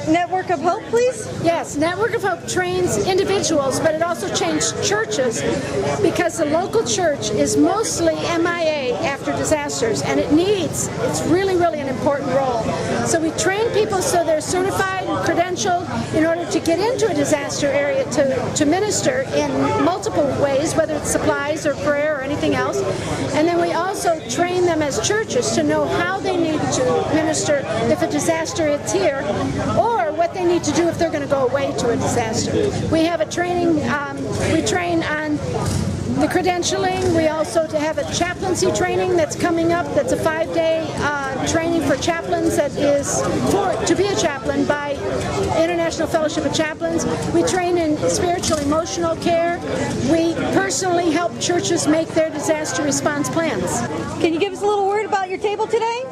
Network of Hope, please? Yes, Network of Hope trains individuals, but it also trains churches because the local church is mostly MIA after disasters, and it's really, really an important role. So we train people so they're certified and credentialed in order to get into a disaster area to minister in multiple ways, whether it's supplies or prayer or anything else. And then we also train them as churches to know how they need to minister if a disaster is here, or what they need to do if they're going to go away to a disaster. We have a training, we train on the credentialing. We also have a chaplaincy training that's coming up. That's a 5-day training for chaplains that is to be a chaplain by International Fellowship of Chaplains. We train in spiritual emotional care. We personally help churches make their disaster response plans. Can you give us a little word about your table today?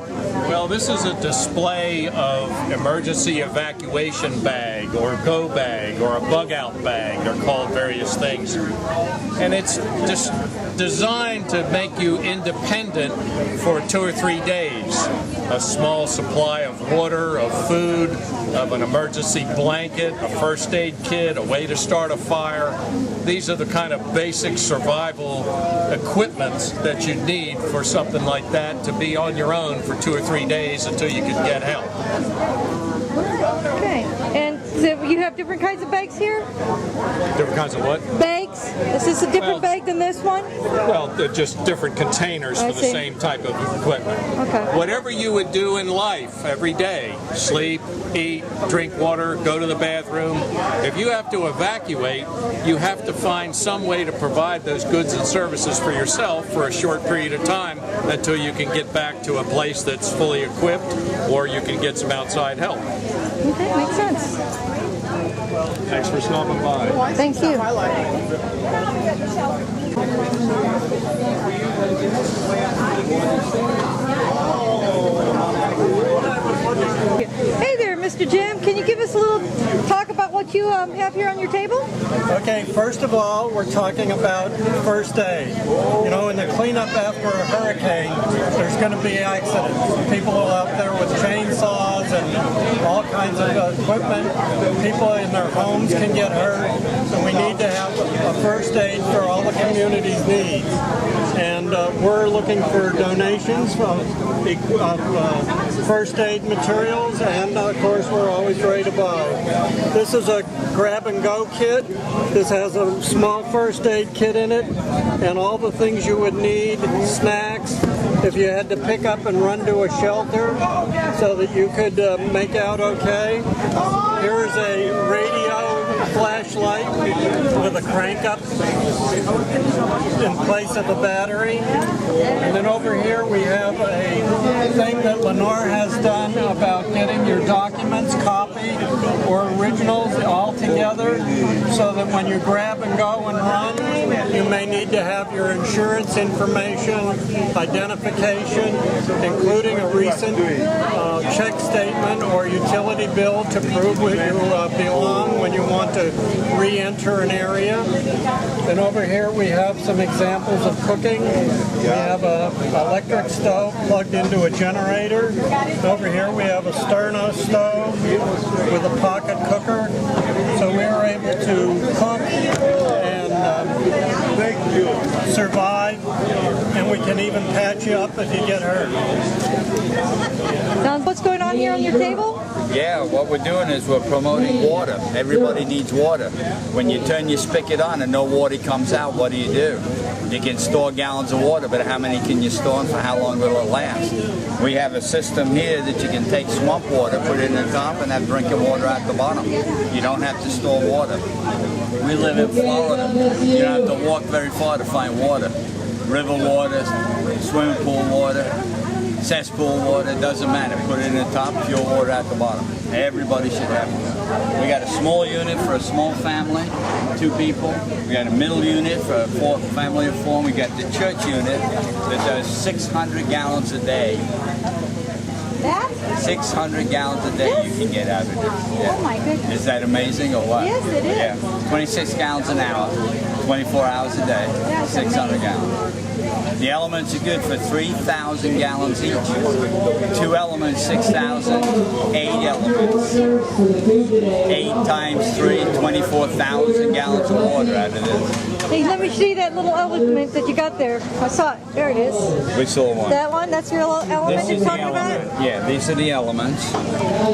Well, this is a display of emergency evacuation bag or go bag or a bug out bag. They're called various things. And it's just designed to make you independent for 2 or 3 days. A small supply of water, of food, of an emergency blanket, a first aid kit, a way to start a fire. These are the kind of basic survival equipment that you need for something like that, to be on your own for 2 or 3 days until you can get help. Okay, and so you have different kinds of bags here? Different kinds of what? Bags? Is this a different bag than this one? Well, they're just different containers I for the see. same type of equipment. Okay. Whatever you would do in life every day, sleep, eat, drink water, go to the bathroom, if you have to evacuate, you have to find some way to provide those goods and services for yourself for a short period of time until you can get back to a place that's fully equipped, or you can get some outside help. Okay, makes sense. Thanks for stopping by. Thank you. Hey there, Mr. Jim. Can you give us a little talk about what you have here on your table? Okay, first of all, we're talking about first aid. You know, in the cleanup after a hurricane, there's going to be accidents. People are out there with chainsaws and all kinds of equipment. People in their homes can get hurt. So we need to have a first aid for all the community's needs. And we're looking for donations of first aid materials, and of course we're always ready to buy. This is a grab and go kit. This has a small first aid kit in it and all the things you would need, snacks, if you had to pick up and run to a shelter so that you could make out okay. Here's a radio flashlight with a crank up in place of the battery. And then over here we have a thing that Lenore has done about getting your documents copied or originals all together so that when you grab and go and run, you may need to have your insurance information, identification, including a recent check statement or utility bill to prove where you belong when you want to re-enter an area. And over here we have some examples of cooking. We have an electric stove plugged into a generator. Over here we have a Sterno stove with a pocket cooker. So we are able to cook and survive, and we can even patch you up if you get hurt. Now, what's going on here on your table? Yeah, what we're doing is we're promoting water. Everybody needs water. When you turn your spigot on and no water comes out, what do? You can store gallons of water, but how many can you store and for how long will it last? We have a system here that you can take swamp water, put it in the top, and have drinking water at the bottom. You don't have to store water. We live in Florida. You don't have to walk very far to find water. River water, swimming pool water, cesspool water, doesn't matter. Put it in the top, pure water at the bottom. Everybody should have it. We got a small unit for a small family, 2 people. We got a middle unit for a family of 4. We got the church unit that does 600 gallons a day. 600 gallons a day you can get out of it. Yeah. Oh my goodness. Is that amazing or what? Yes, it is. Yeah. 26 gallons an hour, 24 hours a day, That's 600 amazing. gallons. The elements are good for 3,000 gallons each. 2 elements, 6,000. 8 elements. 8 times 3, 24,000 gallons of water out of this. Hey, let me see that little element that you got there. I saw it. There it is. Which little one? That one? That's your little element you're talking about? Yeah, these are the elements.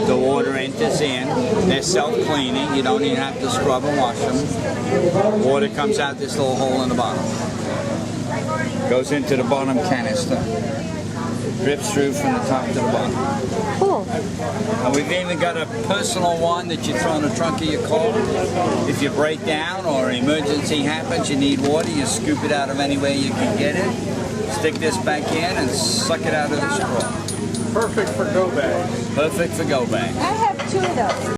The water enters in. They're self-cleaning. You don't even have to scrub and wash them. Water comes out this little hole in the bottom. Goes into the bottom canister. Drips through from the top to the bottom. Cool. And we've even got a personal one that you throw in the trunk of your car. If you break down or an emergency happens, you need water, you scoop it out of any way you can get it, stick this back in and suck it out of the straw. Perfect for go bags. Perfect for go bags. I have 2 of those.